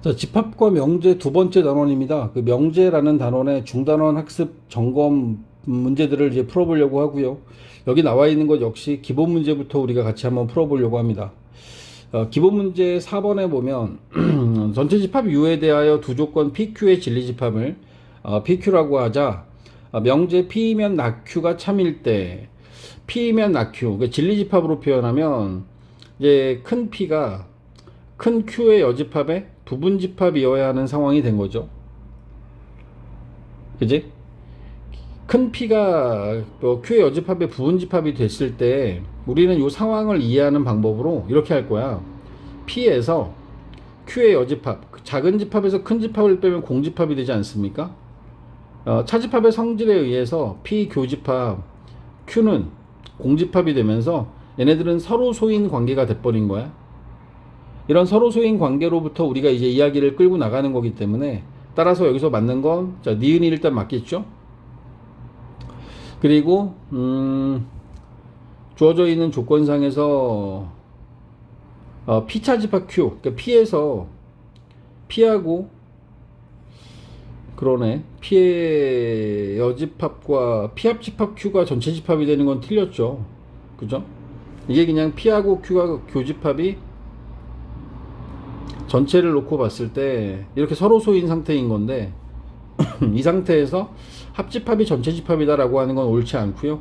자, 집합과 명제 두 번째 단원입니다. 그 명제라는 단원의 중단원 학습 점검 문제들을 이제 풀어보려고 하고요. 여기 나와 있는 것 역시 기본 문제부터 우리가 같이 한번 풀어보려고 합니다. 기본 문제 4번에 보면 전체 집합 U에 대하여 두 조건 PQ의 진리 집합을 PQ라고 하자. 명제 P이면 낙Q가 참일 때 P이면 낙Q, 그 진리 집합으로 표현하면 이제 큰 P가 큰 Q의 여집합에 부분 집합이어야 하는 상황이 된 거죠. 그지? 큰 P가 Q의 여집합에 부분 집합이 됐을 때 우리는 이 상황을 이해하는 방법으로 이렇게 할 거야. P에서 Q의 여집합, 작은 집합에서 큰 집합을 빼면 공집합이 되지 않습니까? 차집합의 성질에 의해서 P 교집합 Q는 공집합이 되면서 얘네들은 서로 소인 관계가 돼버린 거야. 이런 서로 소인 관계로부터 우리가 이제 이야기를 끌고 나가는 거기 때문에 따라서 여기서 맞는 건 자, 니은이 일단 맞겠죠. 그리고 주어져 있는 조건상에서 P차 집합 Q, 그러니까 P에서 P하고 그러네, P의 여집합과 P합 집합 Q가 전체 집합이 되는 건 틀렸죠. 그죠? 이게 그냥 P하고 Q가 교집합이 전체를 놓고 봤을 때 이렇게 서로 소인 상태인 건데 이 상태에서 합집합이 전체 집합이다라고 하는 건 옳지 않고요.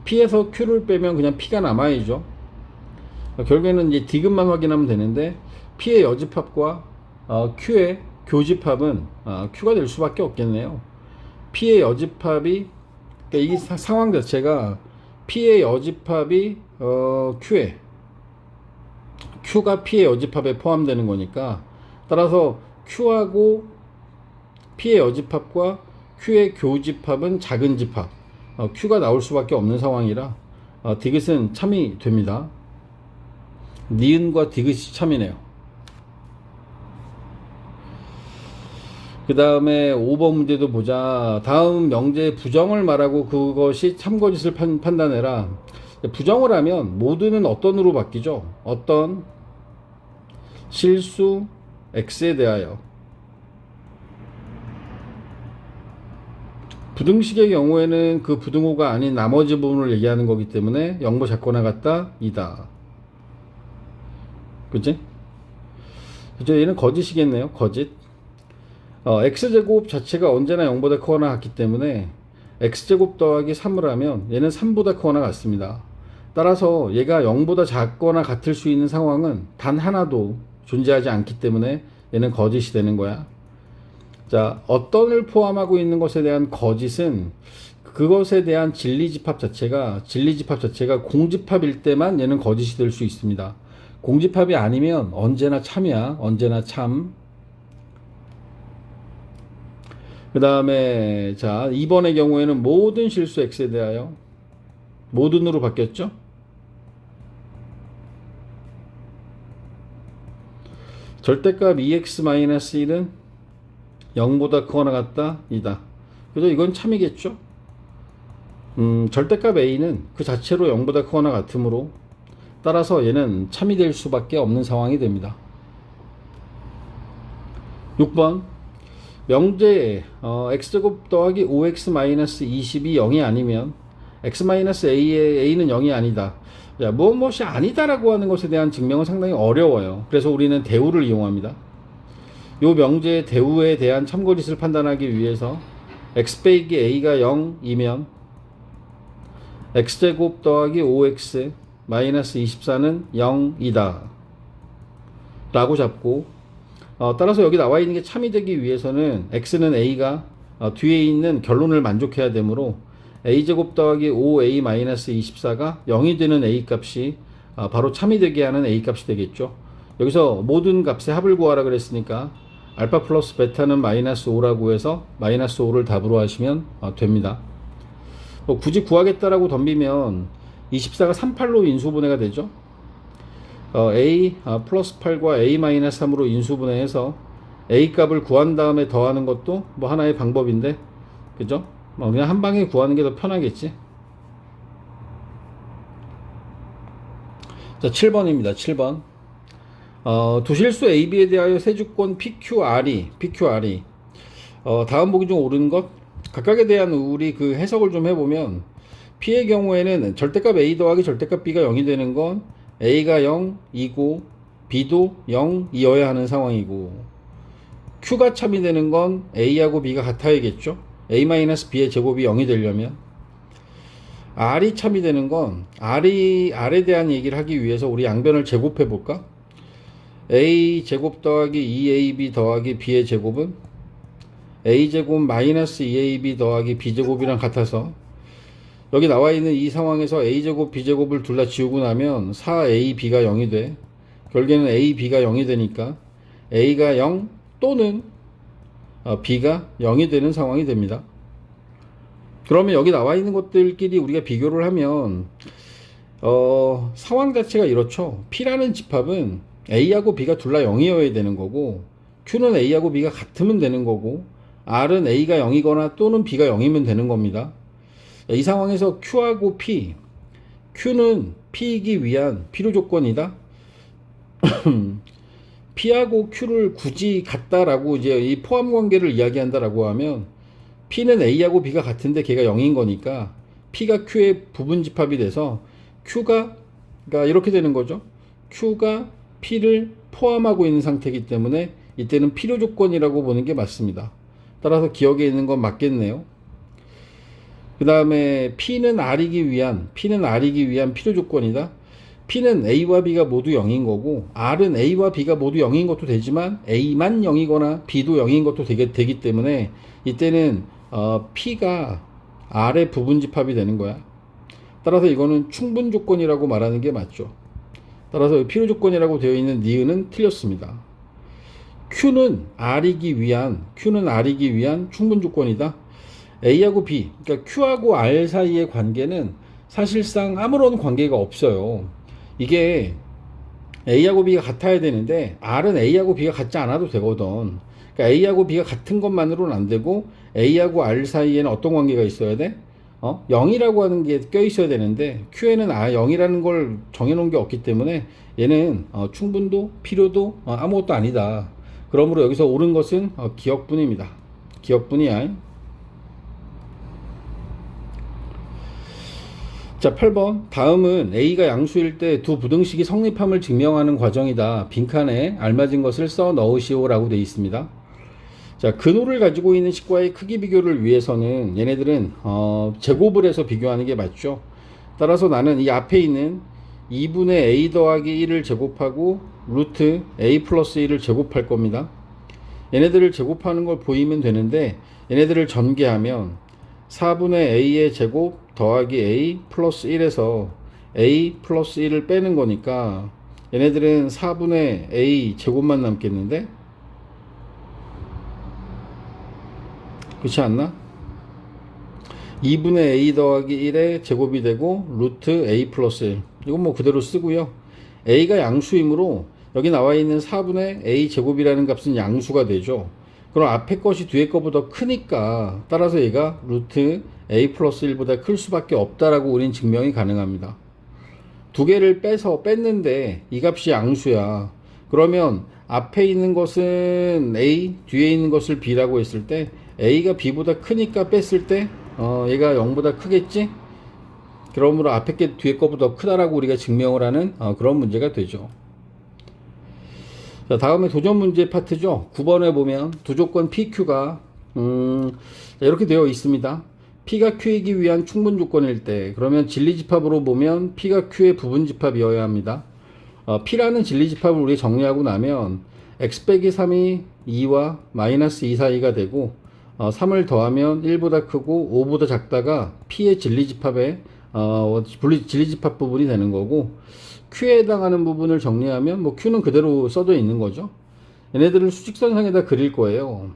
P에서 Q를 빼면 그냥 P가 남아야죠. 결국에는 이제 디귿만 확인하면 되는데 P의 여집합과 Q의 교집합은 Q가 될 수밖에 없겠네요. P의 여집합이 그러니까 이 상황 자체가 P의 여집합이 Q가 P의 여집합에 포함되는 거니까 따라서 Q하고 P의 여집합과 Q의 교집합은 작은 집합 Q가 나올 수밖에 없는 상황이라 디귿은 참이 됩니다. 니은과 디귿이 참이네요. 그 다음에 5번 문제도 보자. 다음 명제의 부정을 말하고 그것이 참거짓을 판단해라. 부정을 하면 모두는 어떤으로 바뀌죠? 어떤 실수 x에 대하여. 부등식의 경우에는 그 부등호가 아닌 나머지 부분을 얘기하는 거기 때문에 0보 작거나 같다 2다. 그치? 그죠? 얘는 거짓이겠네요. 거짓. x제곱 자체가 언제나 0보다 크거나 같기 때문에 x제곱 더하기 3을 하면 얘는 3보다 크거나 같습니다. 따라서 얘가 0보다 작거나 같을 수 있는 상황은 단 하나도 존재하지 않기 때문에 얘는 거짓이 되는 거야. 자, 어떤을 포함하고 있는 것에 대한 거짓은 그것에 대한 진리집합 자체가 공집합일 때만 얘는 거짓이 될 수 있습니다. 공집합이 아니면 언제나 참이야. 언제나 참. 그 다음에 자, 2번의 경우에는 모든 실수 x에 대하여 모든으로 바뀌었죠. 절대값 2x-1은 0보다 크거나 같다 2다. 그죠? 이건 참이겠죠. 절대값 a는 그 자체로 0보다 크거나 같으므로 따라서 얘는 참이 될 수밖에 없는 상황이 됩니다. 6번 명제에 x제곱 더하기 5x-20이 0이 아니면 x-a의 a는 0이 아니다. 자, 무엇이 아니다라고 하는 것에 대한 증명은 상당히 어려워요. 그래서 우리는 대우를 이용합니다. 이 명제의 대우에 대한 참거짓을 판단하기 위해서 x 빼기 a가 0이면 x제곱 더하기 5x 마이너스 24는 0이다 라고 잡고 따라서 여기 나와 있는 게 참이 되기 위해서는 x는 a가 뒤에 있는 결론을 만족해야 되므로 a제곱 더하기 5a 마이너스 24가 0이 되는 a 값이 바로 참이 되게 하는 a 값이 되겠죠. 여기서 모든 값의 합을 구하라 그랬으니까 알파 플러스 베타는 마이너스 5라고 해서 마이너스 5를 답으로 하시면 됩니다. 굳이 구하겠다라고 덤비면 24가 38로 인수분해가 되죠. a 플러스 8과 a 마이너스 3으로 인수분해해서 a 값을 구한 다음에 더하는 것도 뭐 하나의 방법인데, 그죠? 그냥 한 방에 구하는 게 더 편하겠지. 자, 7번입니다. 7번. 두실수 AB에 대하여 세주권 PQR이 다음 보기 중 옳은 것 각각에 대한 우리 그 해석을 좀 해보면 P의 경우에는 절대값 A 더하기 절대값 B가 0이 되는 건 A가 0이고 B도 0이어야 하는 상황이고 Q가 참이 되는 건 A하고 B가 같아야겠죠. A-B의 제곱이 0이 되려면 R이 참이 되는 건 R에 대한 얘기를 하기 위해서 우리 양변을 제곱해 볼까? A 제곱 더하기 2AB 더하기 B의 제곱은 A 제곱 마이너스 2AB 더하기 B 제곱이랑 같아서 여기 나와 있는 이 상황에서 A 제곱 B 제곱을 둘 다 지우고 나면 4AB가 0이 돼. 결국에는 AB가 0이 되니까 A가 0 또는 B가 0이 되는 상황이 됩니다. 그러면 여기 나와 있는 것들끼리 우리가 비교를 하면 상황 자체가 이렇죠. P라는 집합은 A하고 B가 둘 다 0이어야 되는 거고 Q는 A하고 B가 같으면 되는 거고 R은 A가 0이거나 또는 B가 0이면 되는 겁니다. 이 상황에서 Q하고 P, Q는 P이기 위한 필요 조건이다. P하고 Q를 굳이 같다라고 이제 이 포함 관계를 이야기한다라고 하면 P는 A하고 B가 같은데 걔가 0인 거니까 P가 Q의 부분 집합이 돼서 Q가 그러니까 이렇게 되는 거죠. Q가 P를 포함하고 있는 상태이기 때문에 이때는 필요 조건이라고 보는 게 맞습니다. 따라서 기억에 있는 건 맞겠네요. 그 다음에 P는 R이기 위한 필요 조건이다. P는 A와 B가 모두 0인 거고 R은 A와 B가 모두 0인 것도 되지만 A만 0이거나 B도 0인 것도 되기 때문에 이때는 P가 R의 부분 집합이 되는 거야. 따라서 이거는 충분 조건이라고 말하는 게 맞죠. 따라서 필요 조건이라고 되어 있는 니은은 틀렸습니다. Q는 R이기 위한 충분 조건이다. A하고 B, 그러니까 Q하고 R 사이의 관계는 사실상 아무런 관계가 없어요. 이게 A하고 B가 같아야 되는데 R은 A하고 B가 같지 않아도 되거든. 그러니까 A하고 B가 같은 것만으로는 안 되고 A하고 R 사이에는 어떤 관계가 있어야 돼? 0이라고 하는 게 껴 있어야 되는데 Q에는 0이라는 걸 정해놓은 게 없기 때문에 얘는 충분도 필요도 아무것도 아니다. 그러므로 여기서 옳은 것은 기억분입니다. 기억분이야. 자, 8번. 다음은 A가 양수일 때 두 부등식이 성립함을 증명하는 과정이다. 빈칸에 알맞은 것을 써 넣으시오 라고 되어 있습니다. 자, 근호를 가지고 있는 식과의 크기 비교를 위해서는 얘네들은 제곱을 해서 비교하는 게 맞죠. 따라서 나는 이 앞에 있는 2분의 A 더하기 1을 제곱하고 루트 A 플러스 1을 제곱할 겁니다. 얘네들을 제곱하는 걸 보이면 되는데 얘네들을 전개하면 4분의 A의 제곱 더하기 A 플러스 1에서 A 플러스 1을 빼는 거니까 얘네들은 4분의 A 제곱만 남겠는데? 그렇지 않나? 2분의 A 더하기 1의 제곱이 되고 루트 A 플러스 1 이건 뭐 그대로 쓰고요. A가 양수이므로 여기 나와 있는 4분의 A 제곱이라는 값은 양수가 되죠. 그럼 앞에 것이 뒤에 것보다 크니까 따라서 얘가 루트 A 플러스 1보다 클 수밖에 없다라고 우린 증명이 가능합니다. 두 개를 뺐는데 이 값이 양수야. 그러면 앞에 있는 것은 A, 뒤에 있는 것을 B라고 했을 때 A가 B보다 크니까 뺐을 때 얘가 0보다 크겠지? 그러므로 앞에 게 뒤에 것보다 크다라고 우리가 증명을 하는 그런 문제가 되죠. 자, 다음에 도전 문제 파트죠. 9번에 보면 두 조건 PQ가 이렇게 되어 있습니다. P가 Q이기 위한 충분 조건일 때 그러면 진리집합으로 보면 P가 Q의 부분 집합이어야 합니다. P라는 진리집합을 우리 정리하고 나면 x 빼기 3이 2와 마이너스 2 사이가 되고 3을 더하면 1보다 크고 5보다 작다가 P의 진리집합의 진리집합 부분이 되는 거고 Q에 해당하는 부분을 정리하면 뭐 Q는 그대로 써져 있는 거죠. 얘네들을 수직선상에다 그릴 거예요.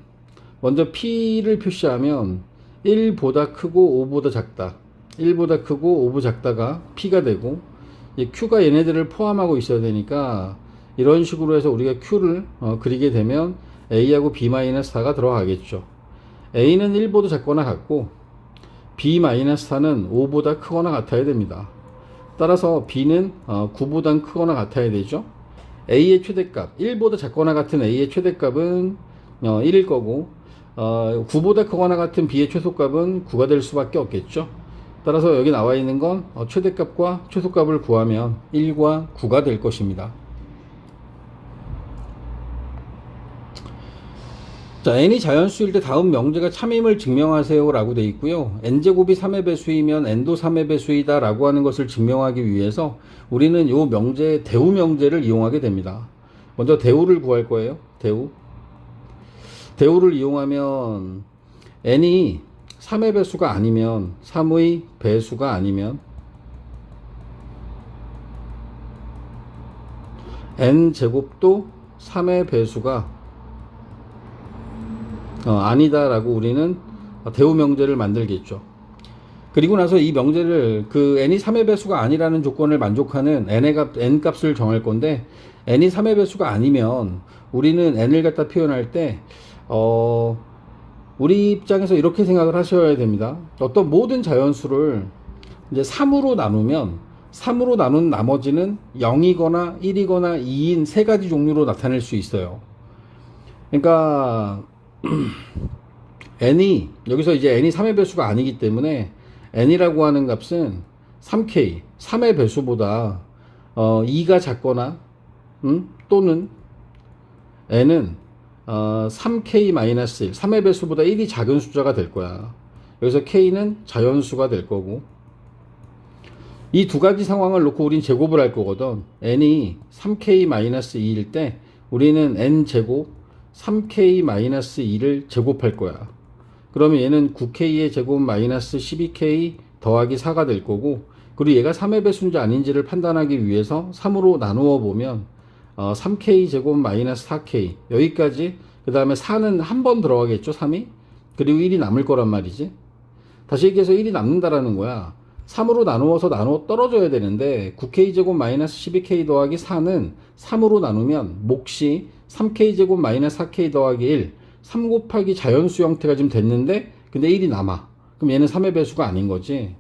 먼저 P를 표시하면 1보다 크고 5보다 작다. 1보다 크고 5보다 작다가 P가 되고 Q가 얘네들을 포함하고 있어야 되니까 이런 식으로 해서 우리가 Q를 그리게 되면 A하고 B-4가 들어가겠죠. A는 1보다 작거나 같고 B-4는 5보다 크거나 같아야 됩니다. 따라서 B는 9보다 크거나 같아야 되죠. A의 최대값 1보다 작거나 같은 A의 최대값은 1일 거고 9보다 크거나 같은 B의 최소값은 9가 될 수밖에 없겠죠. 따라서 여기 나와 있는 건 최대값과 최소값을 구하면 1과 9가 될 것입니다. 자, n이 자연수일 때 다음 명제가 참임을 증명하세요 라고 되어 있고요. n제곱이 3의 배수이면 n도 3의 배수이다 라고 하는 것을 증명하기 위해서 우리는 이 명제, 대우 명제를 이용하게 됩니다. 먼저 대우를 구할 거예요. 대우를 이용하면 n이 3의 배수가 아니면 3의 배수가 아니면 n제곱도 3의 배수가 아니다 라고 우리는 대우 명제를 만들겠죠. 그리고 나서 이 명제를 n이 3의 배수가 아니라는 조건을 만족하는 n 값을 정할 건데, n이 3의 배수가 아니면 우리는 n을 갖다 표현할 때 우리 입장에서 이렇게 생각을 하셔야 됩니다. 어떤 모든 자연수를 이제 3으로 나누면 3으로 나눈 나머지는 0이거나 1이거나 2인 세 가지 종류로 나타낼 수 있어요. 그러니까 n이 여기서 이제 n이 3의 배수가 아니기 때문에 n이라고 하는 값은 3k 3의 배수보다 2가 작거나 또는 n은 3k-1 3의 배수보다 1이 작은 숫자가 될 거야. 여기서 k는 자연수가 될 거고, 이 두 가지 상황을 놓고 우린 제곱을 할 거거든. n이 3k-2일 때 우리는 n제곱 3k-2를 제곱할 거야. 그러면 얘는 9k의 제곱 마이너스 12k 더하기 4가 될 거고, 그리고 얘가 3의 배수인지 아닌지를 판단하기 위해서 3으로 나누어 보면 3k 제곱 마이너스 4k 여기까지, 그 다음에 4는 한 번 들어가겠죠. 3이 그리고 1이 남을 거란 말이지. 다시 얘기해서 1이 남는다라는 거야. 3으로 나누어서 떨어져야 되는데 9k 제곱 마이너스 12k 더하기 4는 3으로 나누면 몫이 3k 제곱 마이너스 4k 더하기 1 3 곱하기 자연수 형태가 지금 됐는데, 근데 1이 남아. 그럼 얘는 3의 배수가 아닌 거지.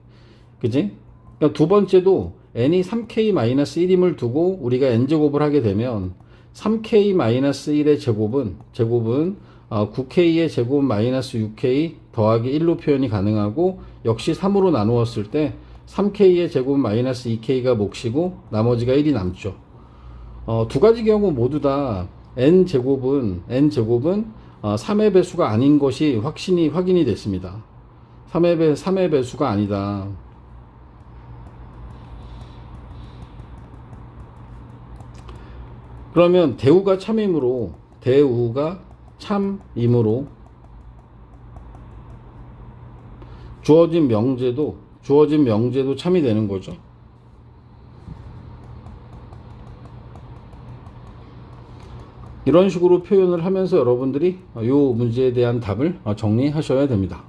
그지? 그러니까 두 번째도 n이 3k-1임을 두고 우리가 n제곱을 하게 되면 3k-1의 제곱은 9k의 제곱 마이너스 6k 더하기 1로 표현이 가능하고, 역시 3으로 나누었을 때 3k의 제곱 마이너스 2k가 몫이고 나머지가 1이 남죠. 두 가지 경우 모두 다 n제곱은 3의 배수가 아닌 것이 확인이 됐습니다. 3의 배수가 아니다. 그러면 대우가 참임으로 주어진 명제도 참이 되는 거죠. 이런 식으로 표현을 하면서 여러분들이 이 문제에 대한 답을 정리하셔야 됩니다.